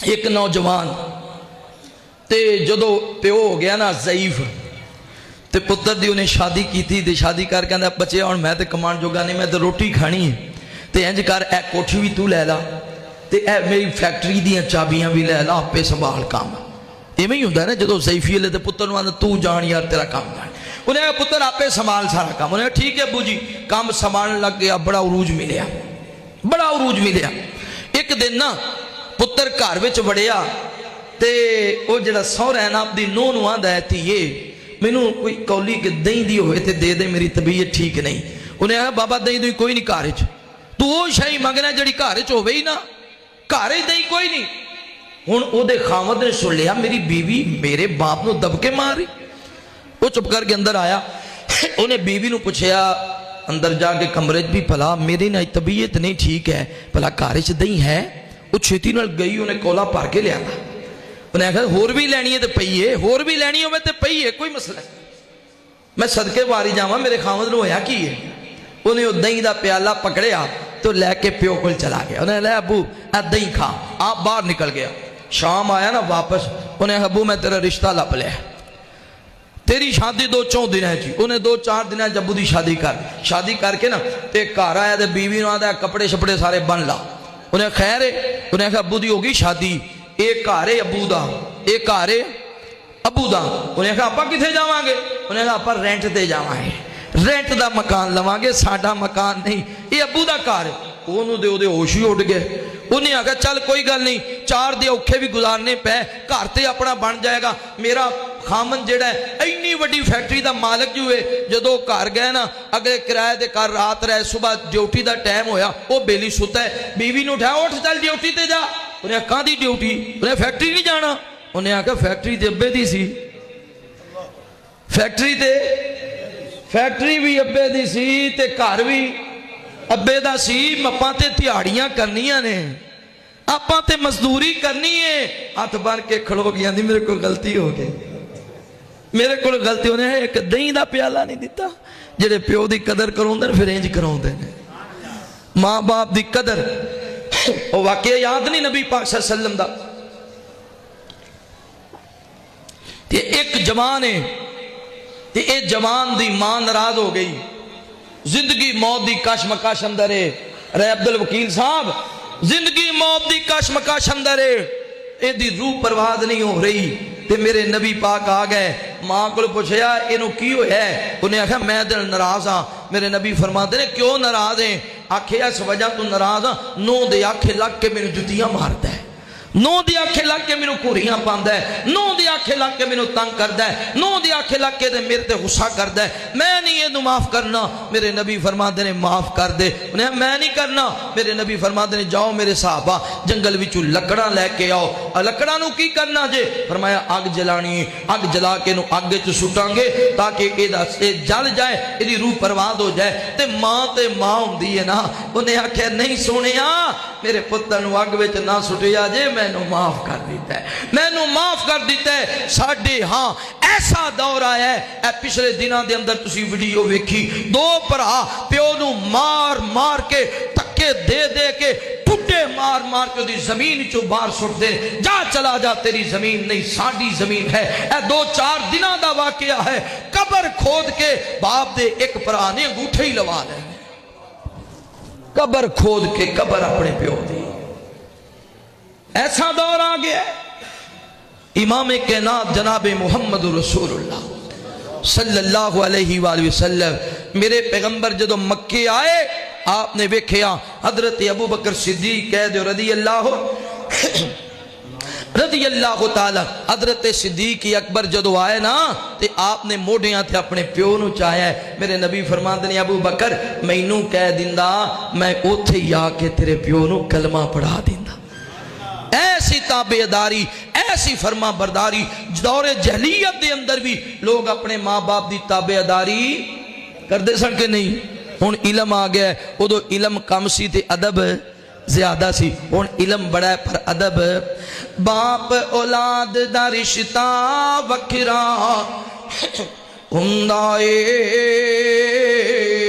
एक नौजवान ते जदों प्यो हो गया ना ज़ईफ ते पुत्र दी उन्हें शादी की थी ते शादी कर कहंदा बच्चे हुण मैं ते कमाण जोगा नहीं, मैं तो रोटी खानी है ते इंज कर ए कोठी भी तू लै ला ते ए मेरी फैक्ट्री दी चाबियां भी लै ला, आपे संभाल काम। इवें ही हुंदा ना जदों ज़ईफी वाले ते पुत्र नूं आंदा तू जान यार तेरा काम जान, उन्हें पुत्र आपे संभाल सारा काम। उन्हें ठीक है अबू जी, काम संभालने लग गया, बड़ा उरूज मिलिया, बड़ा उरूज मिलिया। एक दिन ना पुत्र घर विच वड़िया ते वो जिहड़ा सौहरा है ना अपनी नूंह नूं आंदा है धीए मैनू कोई कौली के दही दी होए ते दे दे, मेरी तबीयत ठीक नहीं। उन्हें आखिया बाबा दही दुही कोई नहीं घर च, तू वो शाही मंगना जिहड़ी घर च होवे ही ना, घर च दही कोई नहीं। हुण उहदे खावंद ने सुन लिया मेरी बीवी मेरे बाप नूं दबके मार रही। वो चुप करके अंदर आया, उन्हें बीवी नूं पुछया अंदर जाके कमरे च भी भला मेरी ना तबीयत नहीं ठीक है, भला घर च दही है? वो छेती नाल गई, उन्हें कोला भर के लिया। उन्हें आखिया होर भी लैनी है तो पई है, होर भी लैनी हो तो पई है, कोई मसला मैं सदके वारी जावा, मेरे खावंद नूं होया की है? उन्हें वो दही का प्याला पकड़िया तो लैके प्यो को चला गया। उन्हें लै अबू आ दही खा, आप बाहर निकल गया। शाम आया ना वापस, उन्हें अबू मैं तेरा रिश्ता लभ लिया, तेरी शादी 2-4 दिन जी। उन्हें 2-4 दिन अबू की शादी करके ना ते घर आया तो बीवी नूं आंदा कपड़े शपड़े सारे बन ला। उन्हें खैर है, उन्हें आखिया अबू की हो गई शादी, एक घर है अबू का, एक घर है अबू का। उन्हें आखिया आपां कित्थे जावांगे? उन्हें आखिया आपां रेंट ते जावांगे, रेंट का मकान लवांगे, साडा मकान नहीं, ये अबू का घर है। उन्होंने दे होश ही उड़ गए। उन्हें आखिया चल कोई गल नहीं, 4 दिन औखे भी गुजारने पे, घर ते अपना बन जाएगा। मेरा खामन जेड़ा है इन्नी वड्डी फैक्ट्री का मालिक जो है, जदों घर गए ना अगले किराए दे घर रात रहे, सुबह ड्यूटी का टाइम होया, वो बेली सुता है, बीवी ने उठाया उठ चल ड्यूटी ते जा। उन्हें काहदी ड्यूटी? उन्हें फैक्ट्री नहीं जाना। उन्हें आखिया फैक्ट्री ते अब्बे दी सी, फैक्ट्री भी अब्बे दी सी ते घर भी अब्बे दा सी। आपां ते दिहाड़ियां करनियां ने, आपां ते मजदूरी करनी है। हथ बन के खड़ो गया, मेरे को गलती हो गई, मेरे को गलती। उन्हें एक दही का प्याला नहीं दिता। जेडे प्यो की कदर कराउंदे फिर इंज कराउंदे ने, माँ बाप की कदर। वो वाकया याद नहीं नबी पाक सल्लल्लाहु अलैहि वसल्लम दा, ते एक जवान है ते ए जवान दी मां नाराज हो गई, जिंदगी मौत दी कशमकश अंदर है। रे अब्दुल वकील साहब, जिंदगी मौत दी कशमकश अंदर है, एदी रूह परवाद नहीं हो रही। ते मेरे नबी पाक आ गए, मां को पूछया इनू की होया? उन्हें आख्या मैं दिल नाराज हाँ। मेरे नबी फरमाते ने क्यों नाराज है? आखिया इस वजह तू नाराज हाँ, नूह दे आखे लग के मैनू जुतियां मारदा है, नूह दी आखे लग के मैनू घूरियां पांदा है, नूह दी आखे लग के मैनू तंग करदा है, नूह दी आखे लग के मेरे ते गुस्सा करदा है, मैं नहीं इहनू माफ करना। मेरे नबी फरमाते ने माफ कर दे। उन्हें मैं नहीं करना। मेरे नबी फरमाते ने जाओ मेरे साहबा जंगल विचों लकड़ा लैके आओ। लकड़ा नू की करना जे? फरमाया अग जलानी, अग जला के नू अग च सुटांगे ताकि इहदा जल जाए, इहदी रूह परवाद हो जाए। ते मां हुंदी है ना। उन्हें आख्या नहीं सोनिया, मेरे पुत्र नू अग विच ना सुटिया जे, मैनू माफ कर दिता है, मैनू माफ कर दिता है। साडे हाँ ऐसा दौर आया है, पिछले दिनों के अंदर तुसी वीडियो वेखी, 2 भरा प्यो नू मार मार के धक्के दे दे के टुटे मार मार के उहदी जमीन चो बाहर सुट दे, जा चला जा, तेरी जमीन नहीं साडी जमीन है। ए 2-4 दिनों का वाकया है। कबर खोद के बाप दे एक भरा ने अंगूठे ही लवा ले, कबर खोद के कबर अपने प्यो दी। ऐसा दौर आ गया। इमाम कायनात जनाबे मुहम्मद रसूलुल्लाह सल्लल्लाहु अलैहि वसल्लम मेरे पैगंबर जदों मक्के आए, आपने वेख्या हजरत अबू बकर सिद्दीक कह दो रदी अल्लाह ताला, हजरत सिद्दीक अकबर जदों आए ना ते आपने मोढ़ियां ते अपने प्यो नू चाया। मेरे नबी फरमाते ने अबू बकर मैनू कह दिंदा, मैं उथे ही आके तेरे प्यो नू कलमा पढ़ा दिंदा। ऐसी ताबेदारी, ऐसी फरमा बरदारी। दौरे जहलीयत के अंदर भी लोग अपने माँ बाप की ताबेदारी करते सन कि नहीं? हुण इलम आ गया, उदों इलम कम सी ते अदब ज्यादा सी, हुण इलम बड़ा है पर अदब। बाप औलाद दा रिश्ता वखरा हुंदा ए,